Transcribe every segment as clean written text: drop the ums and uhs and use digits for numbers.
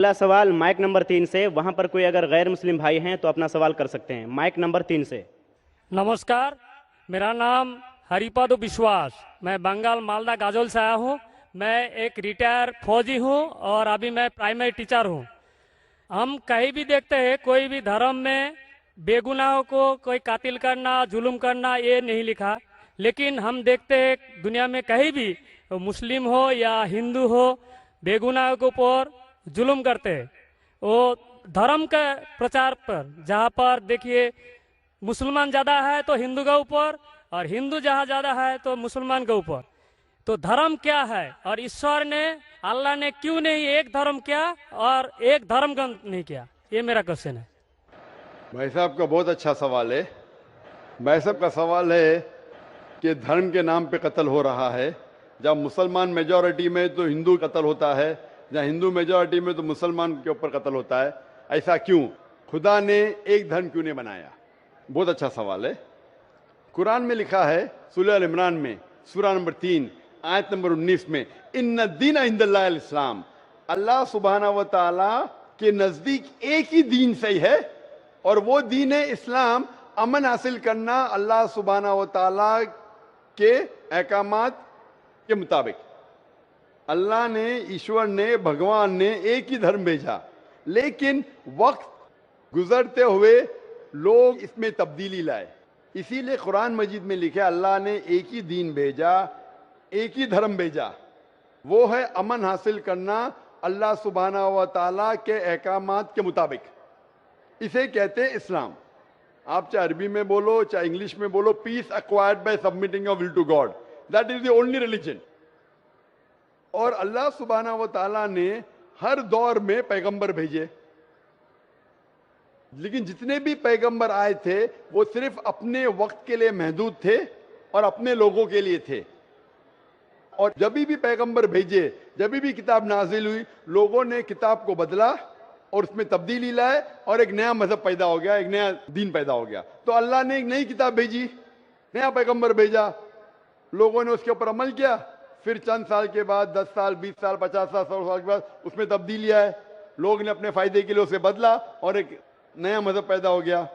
अगला सवाल mic number 3 से। वहां पर कोई अगर गैर मुस्लिम भाई हैं तो अपना सवाल कर सकते हैं। माइक नंबर 3 से। नमस्कार, मेरा नाम हरिपद विश्वास, मैं बंगाल मालदा गाजोल से आया हूँ। मैं एक रिटायर फौजी हूँ और अभी मैं प्राइमरी टीचर हूँ। हम कहीं भी देखते हैं कोई भी धर्म में बेगुनाहों को कोई कातिल करना, जुल्म करना, ये नहीं लिखा। लेकिन हम देखते हैं दुनिया में कहीं भी मुस्लिम हो या हिंदू हो, बेगुनाहों के ऊपर जुल्म करते हैं। वो धर्म के प्रचार पर, जहाँ पर देखिए मुसलमान ज़्यादा है तो हिंदू के ऊपर, और हिंदू जहाँ ज़्यादा है तो मुसलमान के ऊपर। तो धर्म क्या है, और ईश्वर ने, अल्लाह ने क्यों नहीं एक धर्म किया और एक धर्म ग्रंथ नहीं किया? ये मेरा क्वेश्चन है। भाई साहब का बहुत अच्छा सवाल है। भाई साहब का सवाल है कि धर्म के नाम पे कत्ल हो रहा है। जब मुसलमान मेजॉरिटी में तो हिंदू कत्ल होता है, जहाँ हिंदू मेजॉरिटी में तो मुसलमान के ऊपर कत्ल होता है। ऐसा क्यों? खुदा ने एक धर्म क्यों नहीं बनाया? बहुत अच्छा सवाल है। कुरान में लिखा है सूरह अल इमरान में सूरह नंबर 3 आयत नंबर 19 में, इन्ना दीन इंदल्लाहिल इस्लाम, अल्लाह सुब्हानहू व तआला के नजदीक एक ही दीन सही है और वो दीन है इस्लाम। अमन हासिल करना अल्लाह सुब्हानहू व तआला के अहकामात के मुताबिक। अल्लाह ने, ईश्वर ने, भगवान ने एक ही धर्म भेजा, लेकिन वक्त गुजरते हुए लोग इसमें तब्दीली लाए। इसीलिए कुरान मजीद में लिखा अल्लाह ने एक ही दीन भेजा, एक ही धर्म भेजा, वो है अमन हासिल करना अल्लाह सुब्हानहू व तआला के अहकामात के मुताबिक। इसे कहते हैं इस्लाम। आप चाहे अरबी में बोलो चाहे इंग्लिश में बोलो, peace acquired by submitting your will to God, that is the only religion. और अल्लाह सुब्हानहू व तआला ने हर दौर में पैगंबर भेजे, लेकिन जितने भी पैगंबर आए थे वो सिर्फ अपने वक्त के लिए महदूद थे और अपने लोगों के लिए थे। और जब भी पैगंबर भेजे, जब भी किताब नाजिल हुई, लोगों ने किताब को बदला और उसमें तब्दीली लाए और एक नया मजहब पैदा हो गया, एक नया दीन पैदा हो गया। तो अल्लाह ने एक नई किताब भेजी, नया पैगंबर भेजा, लोगों ने उसके ऊपर अमल किया। फिर चंद साल के बाद, 10 साल, 20 साल, 50 साल, 100 साल के बाद उसमें तब्दीली आए, लोग ने अपने फायदे के लिए उसे बदला और एक नया मजहब पैदा हो गया,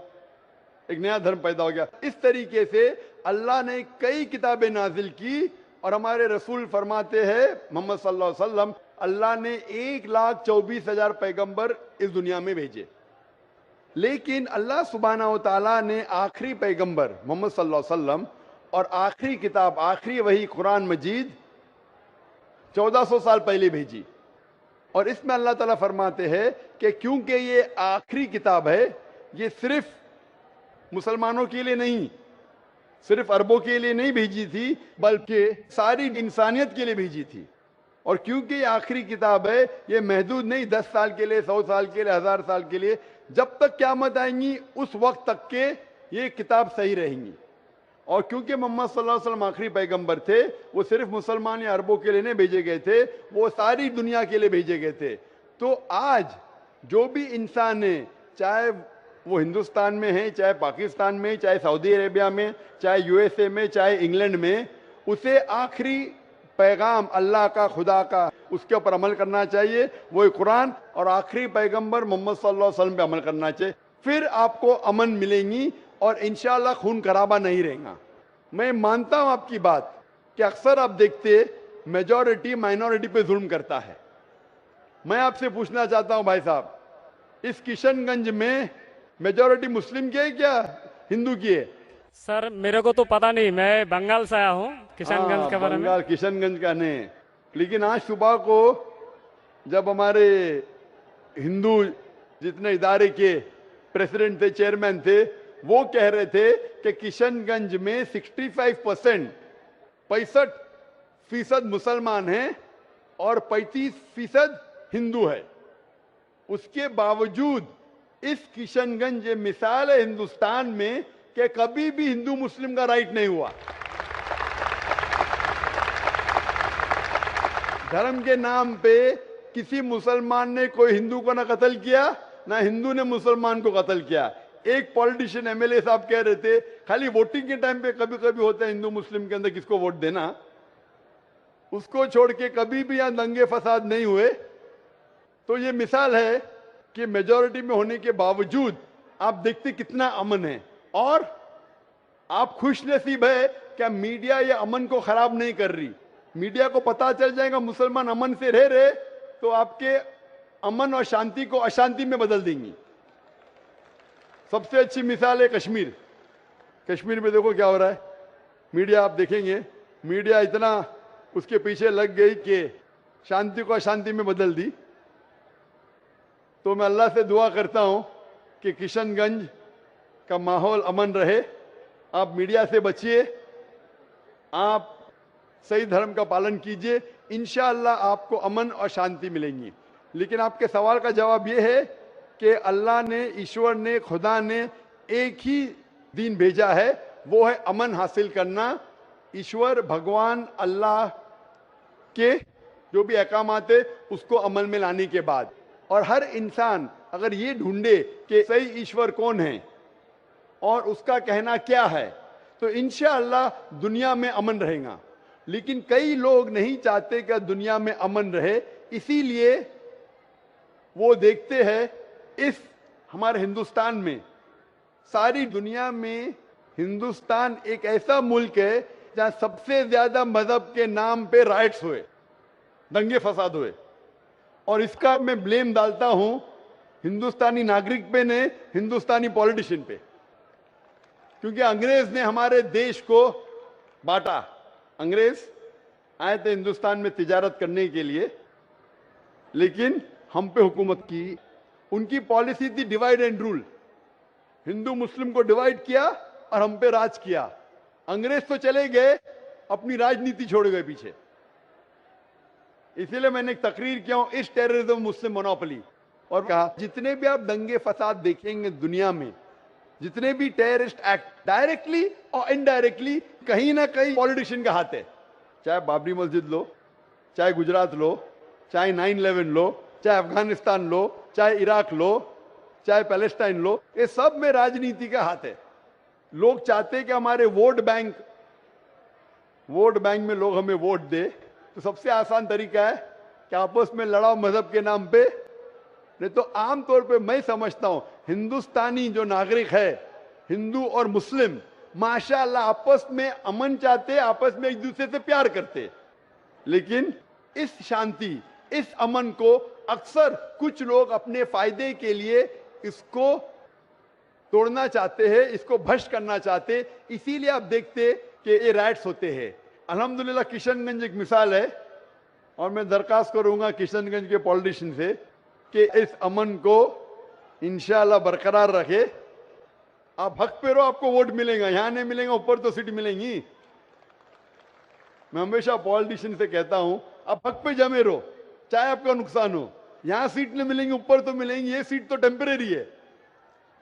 एक नया धर्म पैदा हो गया। इस तरीके से अल्लाह ने कई किताबें नाजिल की और हमारे रसूल फरमाते हैं मोहम्मद सल्लल्लाहु अलैहि वसल्लम, अल्लाह ने 1,24,000 पैगंबर इस दुनिया में भेजे। लेकिन अल्लाह सुब्हानहू तआला ने आखिरी पैगंबर मोहम्मद सल्लल्लाहु अलैहि वसल्लम और आखिरी किताब, आखिरी वही कुरान मजीद 1400 साल पहले भेजी। और इसमें अल्लाह ताला फरमाते हैं कि क्योंकि ये आखिरी किताब है, ये सिर्फ मुसलमानों के लिए नहीं, सिर्फ अरबों के लिए नहीं भेजी थी, बल्कि सारी इंसानियत के लिए भेजी थी। और क्योंकि ये आखिरी किताब है, ये महदूद नहीं 10 साल के लिए, 100 साल के लिए, 1000 साल के लिए, जब तक क़यामत आएंगी उस वक्त तक के ये किताब सही रहेंगी। और क्योंकि मोहम्मद सल्लल्लाहु अलैहि वसल्लम आखिरी पैगंबर थे, वो सिर्फ मुसलमान या अरबों के लिए नहीं भेजे गए थे, वो सारी दुनिया के लिए भेजे गए थे। तो आज जो भी इंसान है, चाहे वो हिंदुस्तान में है, चाहे पाकिस्तान में, चाहे सऊदी अरेबिया में, चाहे यूएसए में, चाहे इंग्लैंड में, उसे आखिरी पैगाम अल्लाह का, खुदा का, उसके ऊपर अमल करना चाहिए, वो कुरान और आखिरी पैगंबर मोहम्मद सल्लल्लाहु अलैहि वसल्लम पे अमल करना चाहिए। फिर आपको अमन मिलेंगी और इंशाअल्लाह खून खराबा नहीं रहेगा। मैं मानता हूं आपकी बात कि अक्सर आप देखते मेजॉरिटी माइनॉरिटी पे जुल्म करता है। मैं आपसे पूछना चाहता हूं भाई साहब, इस किशनगंज में मेजॉरिटी मुस्लिम की है क्या हिंदू की है? सर मेरे को तो पता नहीं, मैं बंगाल से आया हूँ, किशनगंज के बारे में। बंगाल किशनगंज का नहीं, लेकिन आज सुबह को जब हमारे हिंदू जितने इदारे के प्रेसिडेंट थे, चेयरमैन थे, वो कह रहे थे कि किशनगंज में 65% मुसलमान हैं और 35% हिंदू है। उसके बावजूद इस किशनगंज ये मिसाल है हिंदुस्तान में कि कभी भी हिंदू मुस्लिम का राइट नहीं हुआ। धर्म के नाम पे किसी मुसलमान ने कोई हिंदू को ना कत्ल किया, ना हिंदू ने मुसलमान को कत्ल किया। एक पॉलिटिशियन एमएलए साहब कह रहे थे खाली वोटिंग के टाइम पे कभी कभी होता है हिंदू मुस्लिम के अंदर किसको वोट देना, उसको छोड़ के कभी भी यहां दंगे फसाद नहीं हुए। तो ये मिसाल है कि मेजॉरिटी में होने के बावजूद आप देखते कितना अमन है, और आप खुशनसीब है क्या मीडिया ये अमन को खराब नहीं कर रही। मीडिया को पता चल जाएगा मुसलमान अमन से रह रहे तो आपके अमन और शांति को अशांति में बदल देंगी। सबसे अच्छी मिसाल है कश्मीर। कश्मीर में देखो क्या हो रहा है, मीडिया आप देखेंगे, मीडिया इतना उसके पीछे लग गई कि शांति को अशांति में बदल दी। तो मैं अल्लाह से दुआ करता हूं कि किशनगंज का माहौल अमन रहे। आप मीडिया से बचिए, आप सही धर्म का पालन कीजिए, इंशाअल्लाह आपको अमन और शांति मिलेंगी। लेकिन आपके सवाल का जवाब यह है कि अल्लाह ने, ईश्वर ने, खुदा ने एक ही दीन भेजा है, वो है अमन हासिल करना। ईश्वर भगवान अल्लाह के जो भी अहकामात है उसको अमल में लाने के बाद, और हर इंसान अगर ये ढूंढे कि सही ईश्वर कौन है और उसका कहना क्या है, तो इंशाअल्लाह दुनिया में अमन रहेगा। लेकिन कई लोग नहीं चाहते कि दुनिया में अमन रहे, इसीलिए वो देखते हैं इस हमारे हिंदुस्तान में, सारी दुनिया में हिंदुस्तान एक ऐसा मुल्क है जहां सबसे ज्यादा मजहब के नाम पे राइट्स हुए, दंगे फसाद हुए, और इसका मैं ब्लेम डालता हूं हिंदुस्तानी नागरिक पे ने, हिंदुस्तानी पॉलिटिशियन पे, क्योंकि अंग्रेज ने हमारे देश को बांटा। अंग्रेज आए थे हिंदुस्तान में तिजारत करने के लिए, लेकिन हम पे हुकूमत की। उनकी पॉलिसी थी डिवाइड एंड रूल, हिंदू मुस्लिम को डिवाइड किया और हम पे राज किया। अंग्रेज तो चले गए, अपनी राजनीति छोड़ गए पीछे। इसीलिए मैंने एक तकरीर किया हूं, इस टेररिज्म मुस्लिम मोनोपोली, और कहा जितने भी आप दंगे फसाद देखेंगे दुनिया में, जितने भी टेररिस्ट एक्ट डायरेक्टली और इनडायरेक्टली कहीं ना कहीं पॉलिटिशियन का हाथ है। चाहे बाबरी मस्जिद लो, चाहे गुजरात लो, चाहे 9/11 लो, चाहे अफगानिस्तान लो, चाहे इराक लो, चाहे पैलेस्टाइन लो, ये सब में राजनीति का हाथ है। लोग चाहते हैं कि हमारे वोट बैंक में लोग हमें वोट दे, तो सबसे आसान तरीका है कि आपस में लड़ाओ मजहब के नाम पे। नहीं तो आमतौर पे मैं समझता हूं हिंदुस्तानी जो नागरिक है, हिंदू और मुस्लिम, माशाअल्लाह आपस में अमन चाहते, आपस में एक दूसरे से प्यार करते। लेकिन इस शांति, इस अमन को अक्सर कुछ लोग अपने फायदे के लिए इसको तोड़ना चाहते हैं, इसको भ्रष्ट करना चाहते। इसीलिए आप देखते कि ये राइट्स होते हैं। अल्हम्दुलिल्लाह किशनगंज एक मिसाल है, और मैं दरखास्त करूंगा किशनगंज के पॉलिटिशियन से कि इस अमन को इंशाअल्लाह बरकरार रखे। आप हक पे रहो, आपको वोट मिलेगा, यहां नहीं मिलेगा, ऊपर तो सीट मिलेंगी। मैं हमेशा पॉलिटिशियन से कहता हूं आप हक पे जमे रहो, चाहे आपका नुकसान हो। यहां सीट नहीं मिलेंगी, ऊपर तो मिलेंगी। ये सीट तो टेम्परेरी है,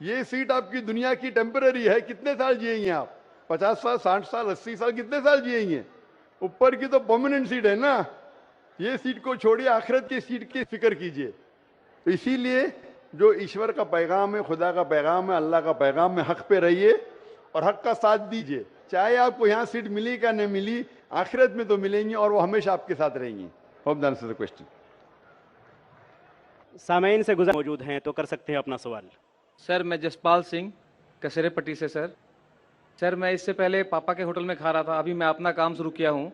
ये सीट आपकी दुनिया की टेम्परेरी है। कितने साल जिएंगे आप? 50 साल, 60 साल, 80 साल, कितने साल जिएंगे? ऊपर की तो परमानेंट सीट है ना। ये सीट को छोड़िए, आखिरत की सीट की फिक्र कीजिए। तो इसीलिए जो ईश्वर का पैगाम है, खुदा का पैगाम है, अल्लाह का पैगाम है, हक पे रहिए और हक का साथ दीजिए। चाहे आपको यहाँ सीट मिली क्या नहीं मिली, आखिरत में तो मिलेंगी और वो हमेशा आपके साथ रहेंगी। Hope that answers the question. सामईन से गुजर मौजूद हैं तो कर सकते हैं अपना सवाल। सर मैं जसपाल सिंह कसेरेपट्टी से। सर मैं इससे पहले पापा के होटल में खा रहा था, अभी मैं अपना काम शुरू किया हूँ।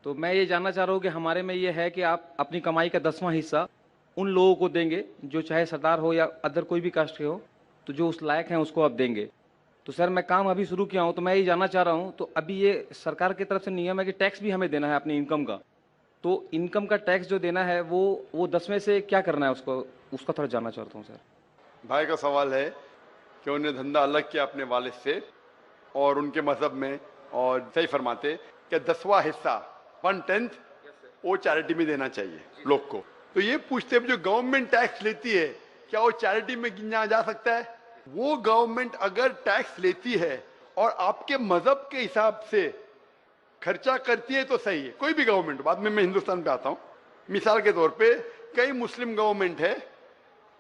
तो मैं ये जानना चाह रहा हूँ कि हमारे में ये है कि आप अपनी कमाई का 10वां हिस्सा उन लोगों को देंगे जो चाहे सरदार हो या अदर कोई भी कास्ट के हो, तो जो उस लायक हैं उसको आप देंगे। तो सर मैं काम अभी शुरू किया हूँ, तो मैं ये जानना चाह रहा हूँ, तो अभी ये सरकार की तरफ से नियम है कि टैक्स भी हमें देना है अपनी इनकम का। तो इनकम का टैक्स जो देना है वो 10 में से क्या करना है उसका थोड़ा जानना चाहता हूँ सर। भाई का सवाल है कि उन्हें धंधा अलग किया अपने वालिद से और उनके मजहब में, और सही फरमाते कि 10वां हिस्सा 1/10 वो चैरिटी में देना चाहिए लोग को। तो ये पूछते हैं जो गवर्नमेंट टैक्स लेती है क्या वो चैरिटी में गिना जा सकता है? वो गवर्नमेंट अगर टैक्स लेती है और आपके मजहब के हिसाब से खर्चा करती है तो सही है, कोई भी गवर्नमेंट। बाद में मैं हिंदुस्तान पे आता हूं। मिसाल के तौर पे कई मुस्लिम गवर्नमेंट है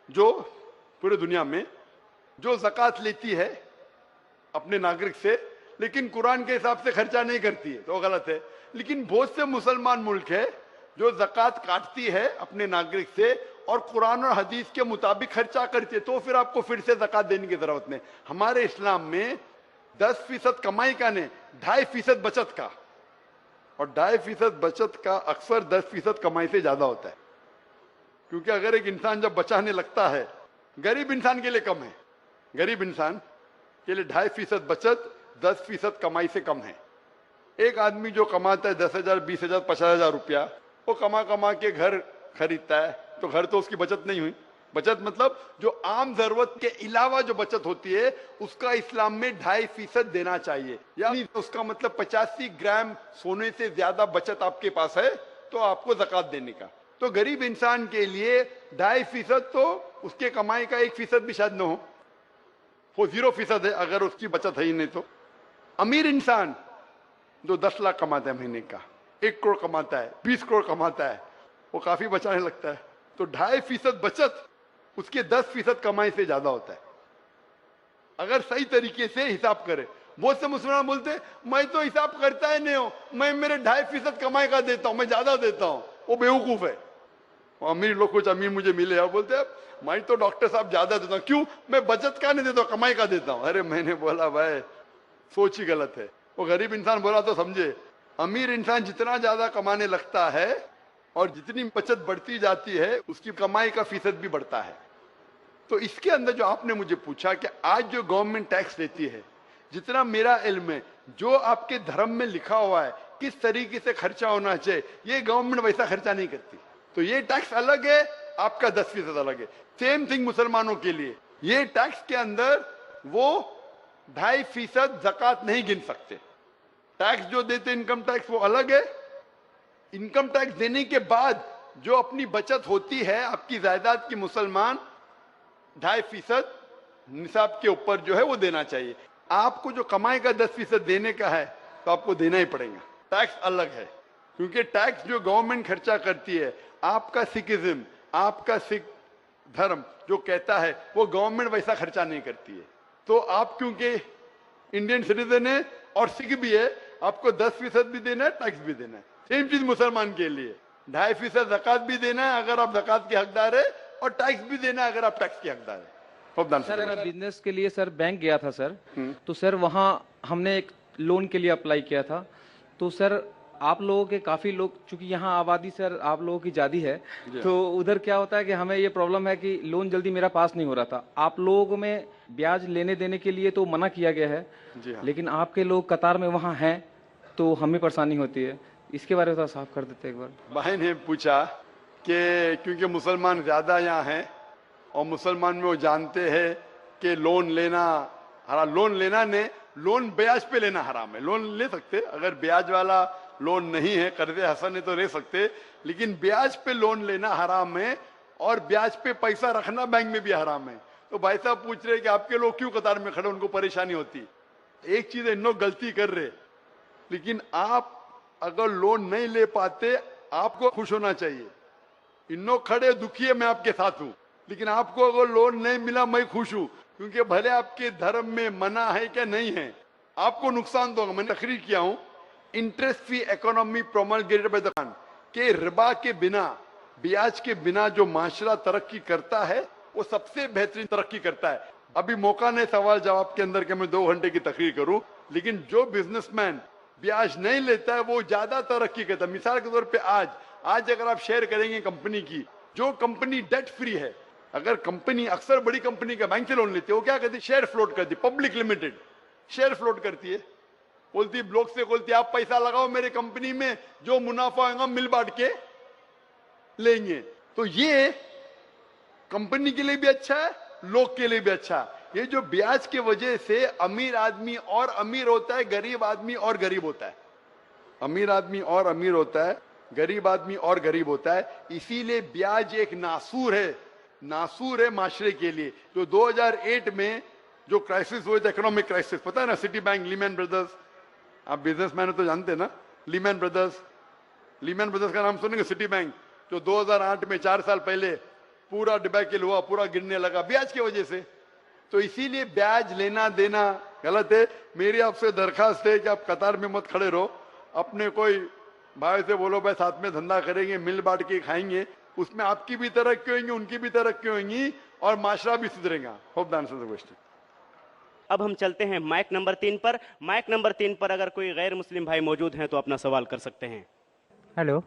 जो पूरे दुनिया में जो ज़कात लेती है अपने नागरिक से, लेकिन कुरान के हिसाब से खर्चा नहीं करती है, तो गलत है। लेकिन बहुत से मुसलमान मुल्क है जो ज़कात काटती है अपने नागरिक से और कुरान और हदीस के मुताबिक खर्चा करते तो फिर आपको फिर से ज़कात देने की जरूरत नहीं। हमारे इस्लाम में 10% कमाई का नहीं, 2.5% बचत का, और 2.5% बचत का अक्सर 10% कमाई से ज्यादा होता है। क्योंकि अगर एक इंसान जब बचाने लगता है, गरीब इंसान के लिए कम है, गरीब इंसान के लिए 2.5% बचत 10% कमाई से कम है। एक आदमी जो कमाता है 10,000, 20,000, 50,000 रुपया, वो कमा कमा के घर खरीदता है, तो घर तो उसकी बचत नहीं हुई। बचत मतलब जो आम जरूरत के अलावा जो बचत होती है उसका इस्लाम में 2.5% देना चाहिए। यानी उसका मतलब 85 ग्राम सोने से ज्यादा बचत आपके पास है तो आपको ज़कात देने का। तो गरीब इंसान के लिए 2.5% तो उसके कमाई का 1% भी शायद न हो, वो 0% है अगर उसकी बचत है ही नहीं तो। अमीर इंसान जो 10 लाख कमाता है महीने का, 1 करोड़ कमाता है, 20 करोड़ कमाता है, वो काफी बचाने लगता है। तो 2.5% बचत उसके 10% कमाई से ज्यादा होता है अगर सही तरीके से हिसाब करे। बहुत से मुसलमान बोलते मैं तो हिसाब करता ही नहीं हूं, मैं मेरे 2.5% कमाई का देता हूं, मैं ज्यादा देता हूं। वो बेवकूफ है। वो अमीर लोग, कुछ अमीर मुझे मिले और बोलते मैं तो डॉक्टर साहब ज्यादा देता हूं। क्यों? मैं बचत का नहीं देता हूं, कमाई का देता हूं। अरे मैंने बोला भाई सोच ही गलत है। वो गरीब इंसान बोला तो समझे। अमीर इंसान जितना ज्यादा कमाने लगता है और जितनी बचत बढ़ती जाती है उसकी कमाई का फीसद भी बढ़ता है। तो इसके अंदर जो आपने मुझे पूछा कि आज जो गवर्नमेंट टैक्स लेती है, जितना मेरा इल्म है, जो आपके धर्म में लिखा हुआ है किस तरीके से खर्चा होना चाहिए, ये गवर्नमेंट वैसा खर्चा नहीं करती। तो ये टैक्स अलग है, आपका 10% अलग है। सेम थिंग मुसलमानों के लिए, ये टैक्स के अंदर वो 2.5% ज़कात नहीं गिन सकते। टैक्स जो देते इनकम टैक्स वो अलग है। इनकम टैक्स देने के बाद जो अपनी बचत होती है आपकी जायदाद की, मुसलमान 2.5% निसाब के ऊपर जो है वो देना चाहिए। आपको जो कमाई का 10% देने का है तो आपको देना ही पड़ेगा। टैक्स अलग है, क्योंकि टैक्स जो गवर्नमेंट खर्चा करती है, आपका सिखिज्म, आपका सिख धर्म जो कहता है वो गवर्नमेंट वैसा खर्चा नहीं करती है। तो आप क्योंकि इंडियन सिटीजन है और सिख भी है, आपको 10% भी देना है, टैक्स भी देना है। सेम चीज मुसलमान के लिए 2.5% ज़कात भी देना है अगर आप ज़कात के हकदार है, और टैक्स भी देना है अगर आप टैक्स के हकदार है। सर मैं बिजनेस के लिए सर बैंक गया था सर, तो सर वहाँ हमने एक लोन के लिए अप्लाई किया था। तो सर आप लोगों के काफी लोग, चूंकि यहाँ आबादी सर आप लोगों की ज्यादा है, तो उधर क्या होता है कि हमें ये प्रॉब्लम है कि लोन जल्दी मेरा पास नहीं हो रहा था। आप लोगों में ब्याज लेने देने के लिए तो मना किया गया है, लेकिन आपके लोग कतार में वहाँ हैं तो हमें परेशानी होती है। इसके बारे में थोड़ा साफ कर देते एक बार। भाई ने पूछा कि क्योंकि मुसलमान ज्यादा यहाँ हैं और मुसलमान में वो जानते हैं कि लोन लेना हराम, लोन लेना नहीं, लोन ब्याज पे लेना हराम है। लोन ले सकते अगर ब्याज वाला लोन नहीं है, कर्जे हसन है तो ले सकते, लेकिन ब्याज पे लोन लेना हराम है और ब्याज पे पैसा रखना बैंक में भी हराम है। तो भाई साहब पूछ रहे कि आपके लोग क्यों कतार में खड़े, उनको परेशानी होती। एक चीज इन लोग गलती कर रहे, लेकिन आप अगर लोन नहीं ले पाते आपको खुश होना चाहिए। इन लोग खड़े दुखी है, मैं आपके साथ हूं, लेकिन आपको अगर लोन नहीं मिला मैं खुश हूं, क्योंकि भले आपके धर्म में मना है क्या नहीं है, आपको नुकसान तो होगा। मैंने तकरीर किया हूं interest free economy promulgated by the Khan के रिबा के बिना, ब्याज के बिना जो माशरा तरक्की करता है वो सबसे बेहतरीन तरक्की करता है। अभी मौका नहीं सवाल जवाब के अंदर कि मैं 2 घंटे की तकरीर करूं, लेकिन जो बिजनेसमैन ब्याज नहीं लेता है वो ज्यादा तरक्की करता है। मिसाल के तौर पे आज अगर आप शेयर करेंगे कंपनी की, जो कंपनी डेट फ्री है, अगर कंपनी, अक्सर बड़ी कंपनी का बैंक से लोन लेती है, वो क्या करती है, शेयर फ्लोट करती है। पब्लिक लिमिटेड शेयर फ्लोट करती है, बोलती ब्लॉक से बोलती है आप पैसा लगाओ मेरे कंपनी में, जो मुनाफा होगा मिल बांट के लेंगे। तो ये कंपनी के लिए भी अच्छा है, लोग के लिए भी अच्छा है। ये जो ब्याज के वजह से अमीर आदमी और अमीर होता है, गरीब आदमी और गरीब होता है, अमीर आदमी और अमीर होता है, गरीब आदमी और गरीब होता है। इसीलिए ब्याज एक नासूर है माशरे के लिए। जो 2008 में जो क्राइसिस हुए थे, इकोनॉमिक क्राइसिस, पता है ना, सिटी बैंक, लीमैन ब्रदर्स, आप बिजनेसमैन तो जानते हैं ना, लीमैन ब्रदर्स का नाम सुनेंगे। सिटी बैंक जो 2008 में 4 साल पहले पूरा डिबैकल हुआ, पूरा गिरने लगा ब्याज की वजह से। तो इसीलिए ब्याज लेना देना गलत है। मेरी आपसे दरखास्त है कि आप कतार में मत खड़े रहो, अपने कोई भाई से बोलो भाई साथ में धंधा करेंगे, मिल बांट के खाएंगे, उसमें आपकी भी तरक्की होंगी, उनकी भी तरक्की होंगी और माशरा भी सुधरेगा। Hope the answer the question. अब हम चलते हैं माइक नंबर 3 पर। माइक नंबर 3 पर अगर कोई गैर मुस्लिम भाई मौजूद हैं तो अपना सवाल कर सकते हैं। हेलो।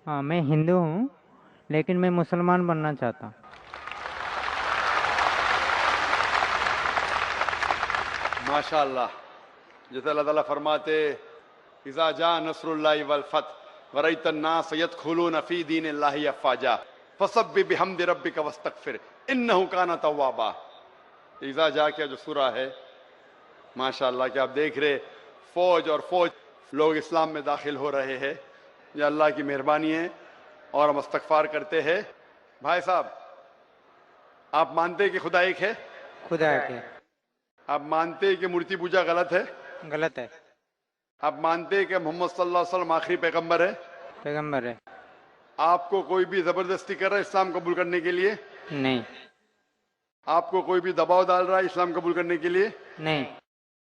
हाँ, मैं हिंदू हूँ लेकिन मैं मुसलमान बनना चाहता हूँ। माशाअल्लाह। जैसे अल्लाह ताला फरमाते इज़ा जा नस्रुल्लाहि वल फतह वरअयत अन्नास यदखुलून फी दीनिल्लाहि अफ़वाजा फसब्बि बिहम्दि रब्बिका वस्तगफिर इन्नहु काना तव्वाबा। इज़ा जा क्या जो सूरा है, माशाअल्लाह कि आप देख रहे फौज और फौज लोग इस्लाम में दाखिल हो रहे हैं। ये अल्लाह की मेहरबानी है और हम इस्तगफार करते हैं। भाई साहब, आप मानते हैं कि खुदा एक है? खुदा के आप मानते हैं कि मूर्ति पूजा गलत है? गलत है। आप मानते हैं कि मोहम्मद सल्लल्लाहु अलैहि वसल्लम आखिरी पैगंबर है? पैगंबर है। आपको कोई भी जबरदस्ती कर रहा है इस्लाम कबूल करने के लिए? नहीं। आपको कोई भी दबाव डाल रहा है इस्लाम कबूल करने के लिए? नहीं।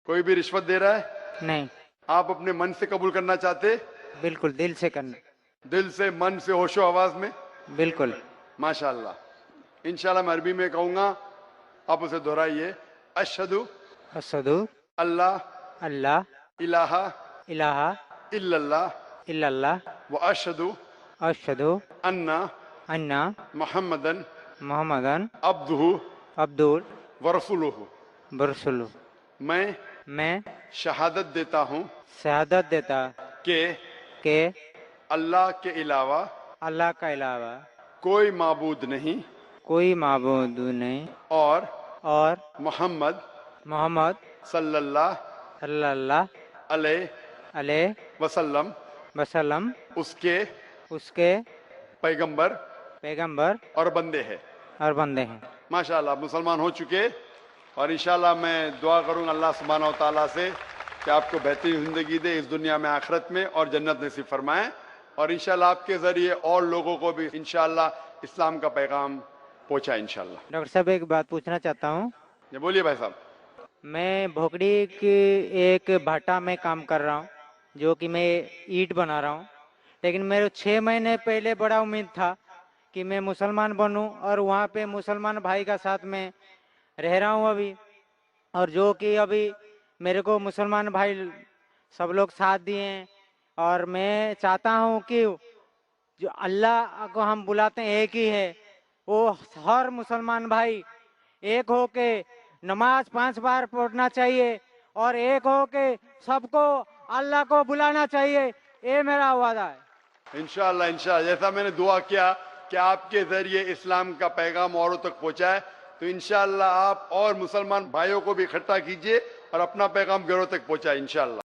कोई भी रिश्वत दे रहा है? नहीं। आप अपने मन से कबूल करना चाहते? बिल्कुल दिल से करना। दिल से, मन से, होशो आवाज में? बिल्कुल। माशाअल्लाह। इंशाल्लाह मैं अरबी में कहूंगा, आप उसे दोहराइए। अशहदु अशहदु अल्लाह अल्लाह इलाहा इलाहा इल्लल्लाह इल्लल्लाह व अशहदु अशहदु अन्ना अन्ना मुहम्मदन मोहम्मदन अब्दुहु अब्दुल व रसूलुहु। बरसुलु। मैं मैं शहादत देता हूँ शहादत देता कि के अल्लाह के अलावा अल्लाह का अलावा कोई माबूद नहीं कोई माबूद नहीं और मोहम्मद मोहम्मद सल्लल्लाहु सल्लल्लाहु अलैहि अलैहि वसल्लम वसल्लम उसके पैगंबर पैगंबर और बंदे हैं। और बंदे हैं। माशाअल्लाह, आप मुसलमान हो चुके और इंशाल्लाह मैं दुआ करूंगा अल्लाह सुब्हानहू व तआला से कि आपको बेहतरीन जिंदगी दे इस दुनिया में, आखिरत में, और जन्नत नसीब फरमाए। और इंशाल्लाह आपके जरिए और लोगों को भी इंशाल्लाह इस्लाम का पैगाम पहुंचा इंशाल्लाह। डॉक्टर साहब, एक बात पूछना चाहता हूँ। ये बोलिए भाई साहब। मैं भोगड़ी की एक भाटा में काम कर रहा हूँ, जो कि मैं ईंट बना रहा हूँ। लेकिन मेरे 6 महीने पहले बड़ा उम्मीद था कि मैं मुसलमान बनूं और वहाँ पे मुसलमान भाई का साथ में रह रहा हूँ अभी। और जो कि अभी मेरे को मुसलमान भाई सब लोग साथ दिए हैं। और मैं चाहता हूँ कि जो अल्लाह को हम बुलाते हैं एक ही है, वो हर मुसलमान भाई एक हो के नमाज 5 बार पढ़ना चाहिए और एक हो के सबको अल्लाह को बुलाना चाहिए। ये मेरा वादा है। इंशाल्लाह जैसा मैंने दुआ किया कि आपके जरिए इस्लाम का पैगाम औरों तक पहुंचाए, तो इंशाल्लाह आप और मुसलमान भाइयों को भी इकट्ठा कीजिए और अपना पैगाम घरों तक पहुंचाए इंशाल्लाह।